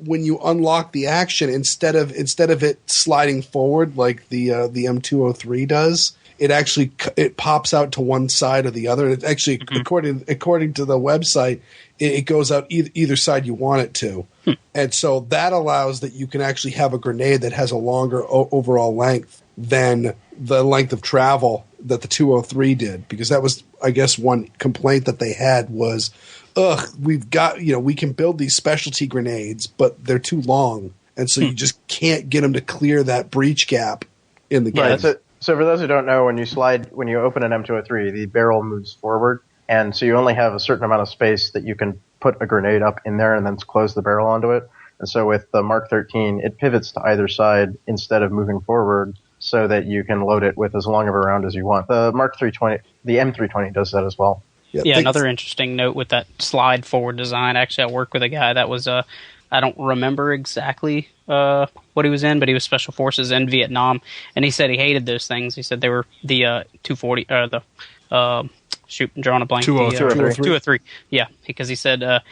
when you unlock the action, instead of it sliding forward like the M203 does, it pops out to one side or the other. It actually, according to the website, it goes out either side you want it to. And so that allows that you can actually have a grenade that has a longer overall length than the length of travel that the 203 did, because that was, I guess, one complaint that they had was, we've got, we can build these specialty grenades, but they're too long. And so you just can't get them to clear that breach gap in the game. Right, that's it. So for those who don't know, when you open an M203, the barrel moves forward. And so you only have a certain amount of space that you can put a grenade up in there and then close the barrel onto it. And so with the Mark 13, it pivots to either side instead of moving forward so that you can load it with as long of a round as you want. The Mark 320, the M320 does that as well. Yeah, another interesting note with that slide forward design. Actually, I worked with a guy that was, I don't remember exactly what he was in, but he was Special Forces in Vietnam, and he said he hated those things. He said they were the 240, I'm drawing a blank. 203. Yeah, because he said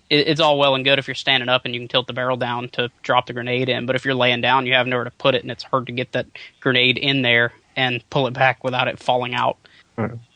it's all well and good if you're standing up and you can tilt the barrel down to drop the grenade in, but if you're laying down, you have nowhere to put it, and it's hard to get that grenade in there and pull it back without it falling out.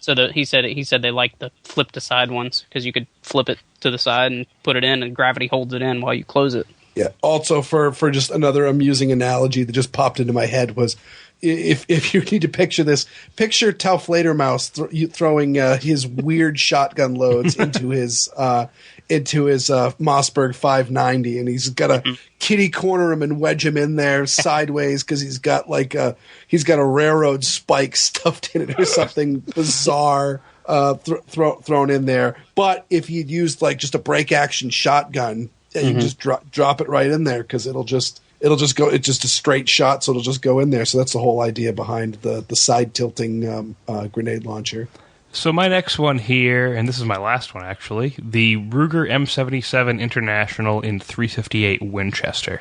So he said they like the flip to side ones because you could flip it to the side and put it in, and gravity holds it in while you close it. Yeah. Also, for just another amusing analogy that just popped into my head was, if you need to picture this, picture Tau Fledermaus throwing his weird shotgun loads into his Mossberg 590, and he's got to kitty corner him and wedge him in there sideways because he's got a railroad spike stuffed in it or something bizarre thrown in there. But if you'd used just a break action shotgun, you can just drop it right in there because it'll just go. It's just a straight shot, so it'll just go in there. So that's the whole idea behind the side tilting grenade launcher. So my next one here, and this is my last one actually, the Ruger M77 International in 358 Winchester.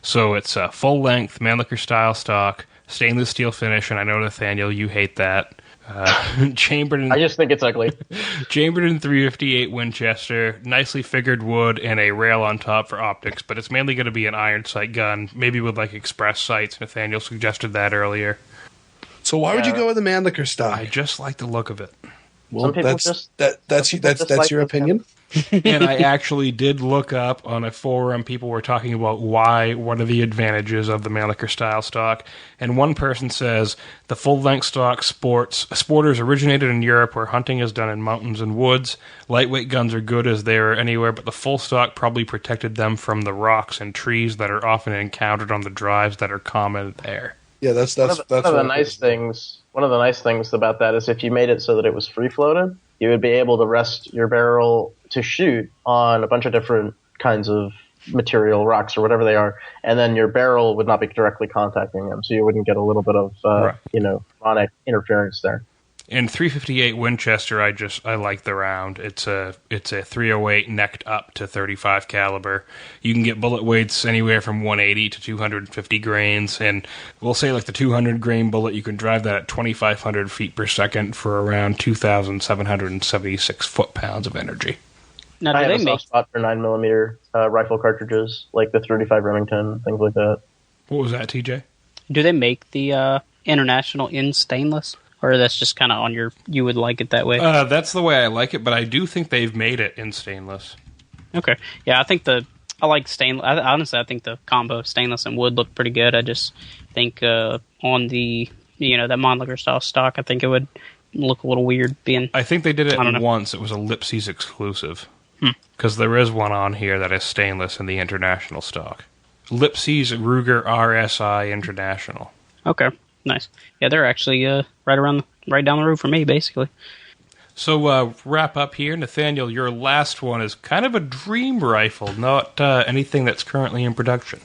So it's a full-length Mannlicher style stock, stainless steel finish, and I know, Nathaniel, you hate that. Chambered in, I just think it's ugly. Chambered in 358 Winchester, nicely figured wood, and a rail on top for optics, but it's mainly going to be an iron sight gun, maybe with express sights. Nathaniel suggested that earlier. So why would you go with the Mannlicher stock? I just like the look of it. Well, that's your opinion. And I actually did look up on a forum. People were talking about what are the advantages of the Mannlicher style stock. And one person says the full-length stock sporters originated in Europe where hunting is done in mountains and woods. Lightweight guns are good as they are anywhere, but the full stock probably protected them from the rocks and trees that are often encountered on the drives that are common there. Yeah, that's one of the nice things. One of the nice things about that is if you made it so that it was free floated, you would be able to rest your barrel to shoot on a bunch of different kinds of material, rocks or whatever they are, and then your barrel would not be directly contacting them, so you wouldn't get a little bit of sonic interference there. In 358 Winchester, I like the round. It's a 308 necked up to 35 caliber. You can get bullet weights anywhere from 180 to 250 grains, and we'll say the 200 grain bullet, you can drive that at 2,500 feet per second for around 2,776 foot-pounds of energy. Now, I have a soft spot for 9mm rifle cartridges, like the 35 Remington, things like that. What was that, TJ? Do they make the International in stainless? or that's just kind of on you would like it that way? That's the way I like it, but I do think they've made it in stainless. Okay. Yeah, I like stainless. Honestly, I think the combo of stainless and wood looked pretty good. I just think on the, that Monliger style stock, I think it would look a little weird being... I think they did it once. It was a Lipsy's exclusive. Because there is one on here that is stainless in the international stock. Lipsy's Ruger RSI International. Okay, nice. Yeah, they're actually right down the road from me, basically. So, wrap up here. Nathaniel, your last one is kind of a dream rifle, not anything that's currently in production.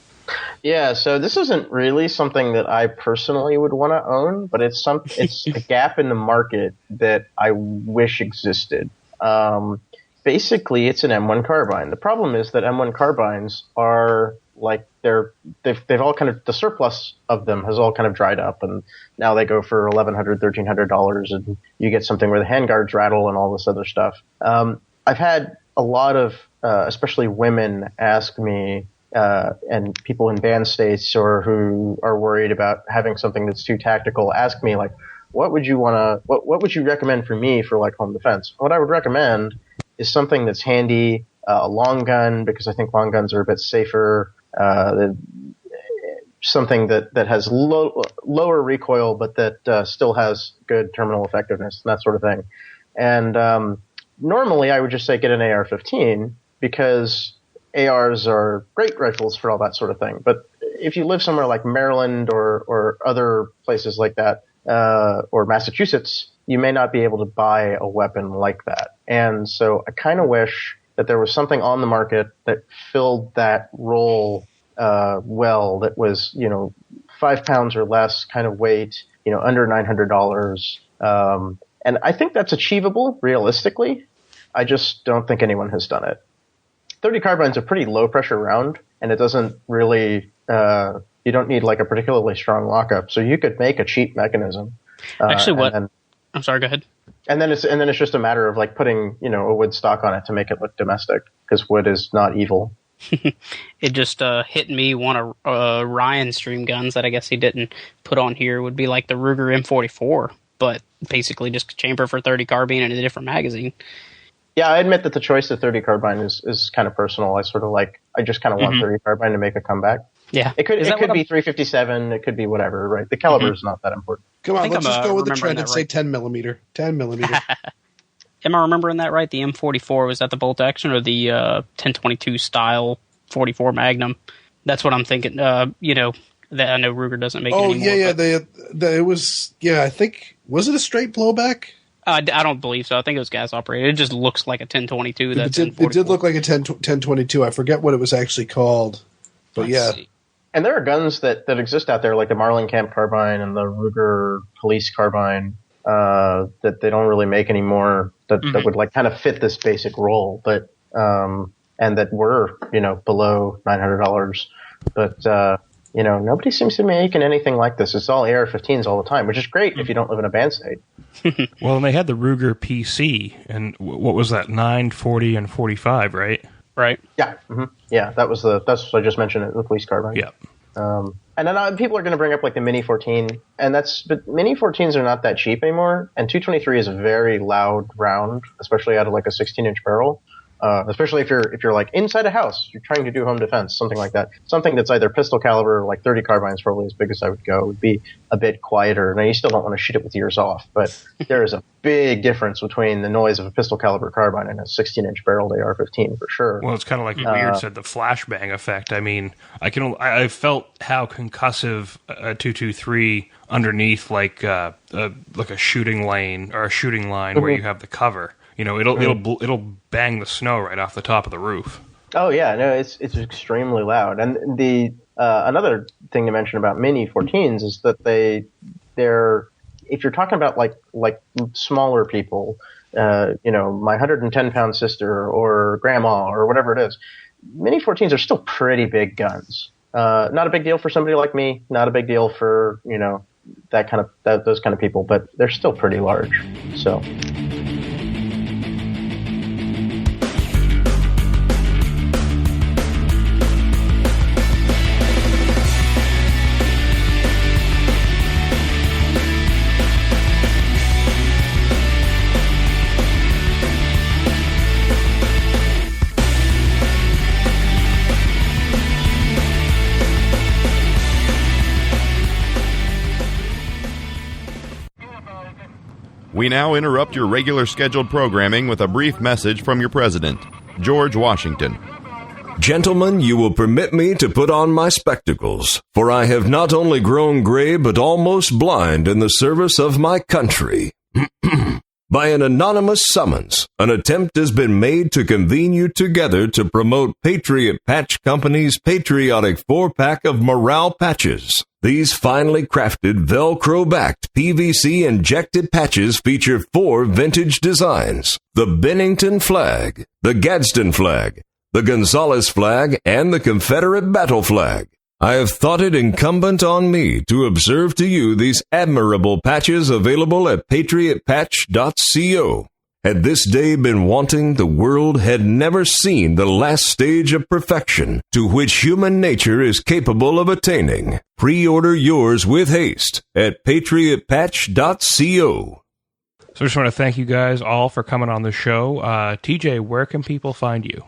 Yeah, so this isn't really something that I personally would want to own, but it's a gap in the market that I wish existed. Basically, it's an M1 carbine. The problem is that M1 carbines are like they've all kind of, the surplus of them has all kind of dried up, and now they go for $1,100, $1,300, and you get something where the handguards rattle and all this other stuff. I've had a lot of, especially women, ask me, and people in band states or who are worried about having something that's too tactical, ask me like, what would you recommend for me for like home defense? What I would recommend is something that's handy, a long gun, because I think long guns are a bit safer. Something that has lower recoil, but that still has good terminal effectiveness and that sort of thing. And normally I would just say get an AR-15 because ARs are great rifles for all that sort of thing. But if you live somewhere like Maryland or other places like that, or Massachusetts, you may not be able to buy a weapon like that. And so I kind of wish that there was something on the market that filled that role well, that was, 5 pounds or less kind of weight, under $900. And I think that's achievable realistically. I just don't think anyone has done it. 30 carbine's a pretty low pressure round, and it doesn't really, you don't need like a particularly strong lockup. So you could make a cheap mechanism. Actually, I'm sorry, go ahead. And then it's just a matter of like putting, a wood stock on it to make it look domestic, because wood is not evil. It just hit me one of Ryan's stream guns that I guess he didn't put on here would be like the Ruger M44, but basically just a chamber for 30 carbine and a different magazine. Yeah, I admit that the choice of 30 carbine is kind of personal. I just kind of want 30 carbine to make a comeback. Yeah. It could be 357, it could be whatever, right? The caliber is not that important. Come on, let's just go with the trend and say 10 millimeter. 10 millimeter. Am I remembering that right? The M44, was that the bolt action or the 1022 style 44 Magnum? That's what I'm thinking. That I know Ruger doesn't make it anymore. It was, I think, was it a straight blowback? I don't believe so. I think it was gas operated. It just looks like a 1022. It did look like a 1022. I forget what it was actually called. But Let's see. And there are guns that exist out there, like the Marlin Camp carbine and the Ruger Police carbine, that they don't really make anymore, that would like kind of fit this basic role, but and that were below $900. But nobody seems to be making anything like this. It's all AR-15s all the time, which is great if you don't live in a band state. Well, and they had the Ruger PC, and what was that, 9, 40, and 45, right? Right. Yeah. Mm-hmm. Yeah, that's what I just mentioned, the police carbine. Yeah. And then people are going to bring up like the Mini 14, but Mini 14s are not that cheap anymore. And 223 is a very loud round, especially out of like a 16-inch barrel. Especially if you're like inside a house, you're trying to do home defense, something like that. Something that's either pistol caliber, like 30 carbines, probably as big as I would go, would be a bit quieter. Now you still don't want to shoot it with ears off, but there is a big difference between the noise of a pistol caliber carbine and a 16-inch barreled AR-15 for sure. Well, it's kind of like Weird said, the flashbang effect. I mean, I felt how concussive a 223 underneath like a shooting lane or a shooting line where you have the cover. It'll bang the snow right off the top of the roof. Oh yeah, no, it's extremely loud. And the another thing to mention about Mini 14s is that they're if you're talking about like smaller people, my 110-pound sister or grandma or whatever it is, Mini 14s are still pretty big guns. Not a big deal for somebody like me. Not a big deal for those kind of people, but they're still pretty large. So. We now interrupt your regular scheduled programming with a brief message from your president, George Washington. Gentlemen, you will permit me to put on my spectacles, for I have not only grown gray but almost blind in the service of my country. By an anonymous summons, an attempt has been made to convene you together to promote Patriot Patch Company's patriotic 4-pack of morale patches. These finely crafted, Velcro-backed PVC-injected patches feature 4 vintage designs: the Bennington flag, the Gadsden flag, the Gonzales flag, and the Confederate battle flag. I have thought it incumbent on me to observe to you these admirable patches available at patriotpatch.co. Had this day been wanting, the world had never seen the last stage of perfection to which human nature is capable of attaining. Pre-order yours with haste at patriotpatch.co. So I just want to thank you guys all for coming on the show. TJ, where can people find you?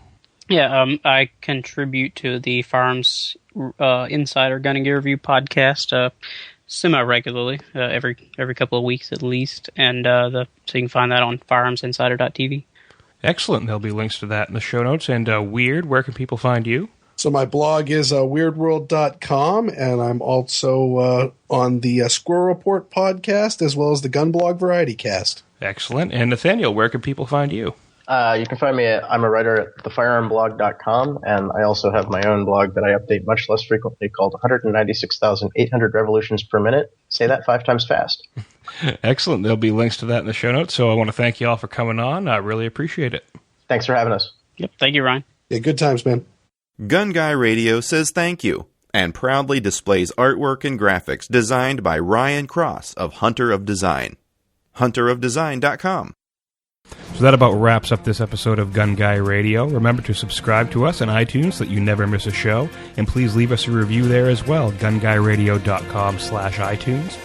Yeah, I contribute to the Firearms Insider Gun and Gear Review podcast semi-regularly, every couple of weeks at least, and so you can find that on firearmsinsider.tv. Excellent. There'll be links to that in the show notes. And Weird, where can people find you? So my blog is weirdworld.com, and I'm also on the Squirrel Report podcast as well as the Gun Blog Variety Cast. Excellent. And Nathaniel, where can people find you? You can find me I'm a writer at thefirearmblog.com, and I also have my own blog that I update much less frequently called 196,800 Revolutions Per Minute. Say that 5 times fast. Excellent. There'll be links to that in the show notes, so I want to thank you all for coming on. I really appreciate it. Thanks for having us. Yep. Thank you, Ryan. Yeah, good times, man. Gun Guy Radio says thank you and proudly displays artwork and graphics designed by Ryan Cross of Hunter of Design. hunterofdesign.com. So that about wraps up this episode of Gun Guy Radio. Remember to subscribe to us on iTunes so that you never miss a show. And please leave us a review there as well, gunguyradio.com/iTunes.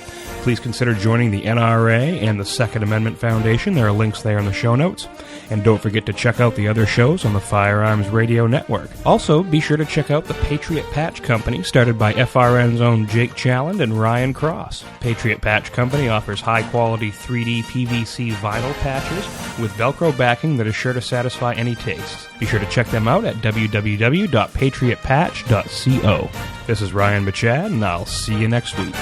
Please consider joining the NRA and the Second Amendment Foundation. There are links there in the show notes. And don't forget to check out the other shows on the Firearms Radio Network. Also, be sure to check out the Patriot Patch Company, started by FRN's own Jake Challand and Ryan Cross. Patriot Patch Company offers high-quality 3D PVC vinyl patches with Velcro backing that is sure to satisfy any taste. Be sure to check them out at www.patriotpatch.co. This is Ryan Machad, and I'll see you next week.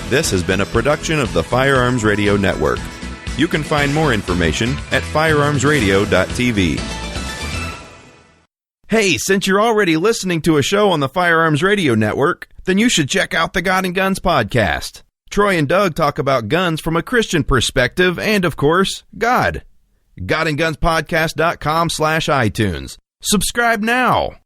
This has been a production of the Firearms Radio Network. You can find more information at firearmsradio.tv. Hey, since you're already listening to a show on the Firearms Radio Network, then you should check out the God and Guns podcast. Troy and Doug talk about guns from a Christian perspective and, of course, God. GodandGunsPodcast.com/iTunes. Subscribe now.